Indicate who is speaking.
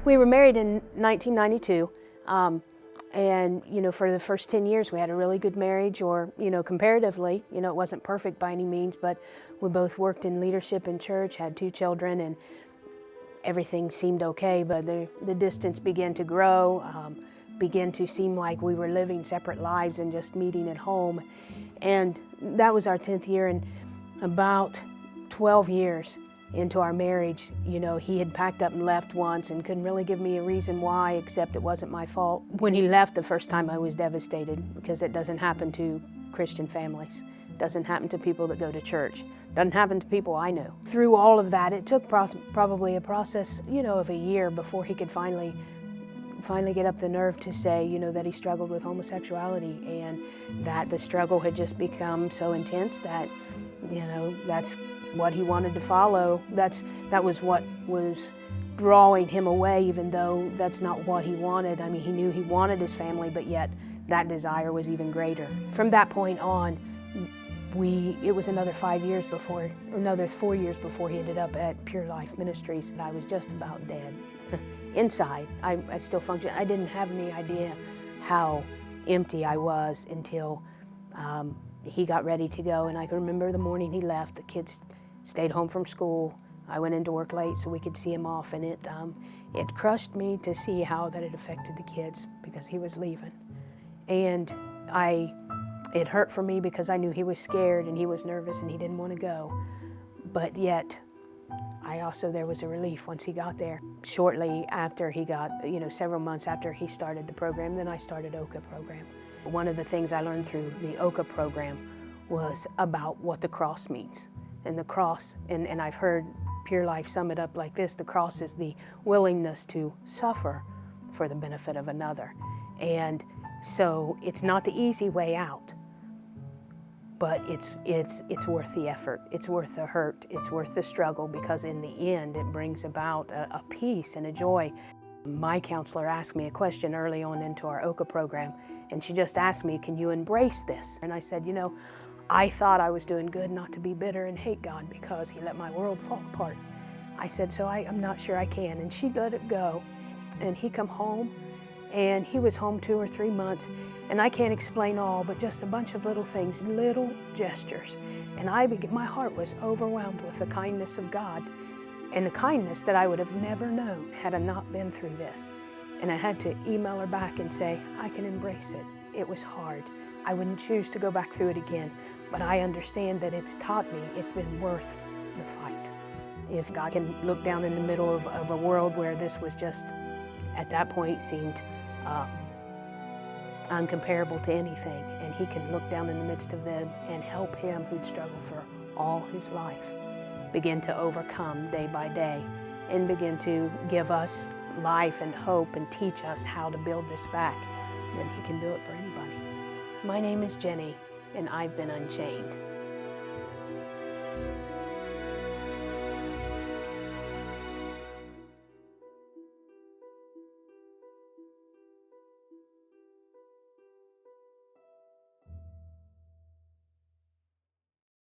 Speaker 1: We were married in 1992, and for the first 10 years we had a really good marriage, or comparatively, it wasn't perfect by any means, but we both worked in leadership in church, had 2 children, and everything seemed okay. But the distance began to grow, began to seem like we were living separate lives and just meeting at home. And that was our 10th year, and about 12 years into our marriage, he had packed up and left once and couldn't really give me a reason why, except it wasn't my fault. When he left the first time, I was devastated, because it doesn't happen to Christian families. It doesn't happen to people that go to church. It doesn't happen to people I know. Through all of that, it took probably a process, of a year before he could finally get up the nerve to say, that he struggled with homosexuality, and that the struggle had just become so intense that, that's what he wanted to follow. That was what was drawing him away, even though that's not what he wanted. I mean, he knew he wanted his family, but yet that desire was even greater. From that point on, it was another 4 years before he ended up at Pure Life Ministries, and I was just about dead. Inside, I still functioned. I didn't have any idea how empty I was until he got ready to go. And I can remember the morning he left, the kids stayed home from school. I went into work late so we could see him off, and it crushed me to see how that it affected the kids, because he was leaving. And it hurt for me, because I knew he was scared and he was nervous and he didn't want to go. But yet, there was a relief once he got there. Shortly after he got, several months after he started the program, then I started OCA program. One of the things I learned through the OCA program was about what the cross means. And the cross, and I've heard Pure Life sum it up like this: the cross is the willingness to suffer for the benefit of another. And so it's not the easy way out, but it's worth the effort, it's worth the hurt, it's worth the struggle, because in the end it brings about a peace and a joy. My counselor asked me a question early on into our OCA program, and she just asked me, "Can you embrace this?" And I said, I thought I was doing good not to be bitter and hate God because he let my world fall apart. I said, so I'm not sure I can. And she let it go, and he come home, and he was home 2 or 3 months, and I can't explain all, but just a bunch of little things, little gestures. And my heart was overwhelmed with the kindness of God, and the kindness that I would have never known had I not been through this. And I had to email her back and say, I can embrace it. It was hard. I wouldn't choose to go back through it again, but I understand that it's taught me it's been worth the fight. If God can look down in the middle of a world where this was just, at that point, seemed uncomparable to anything, and he can look down in the midst of them and help him who'd struggled for all his life begin to overcome day by day, and begin to give us life and hope and teach us how to build this back, then he can do it for anybody. My name is Jenny, and I've been unchained.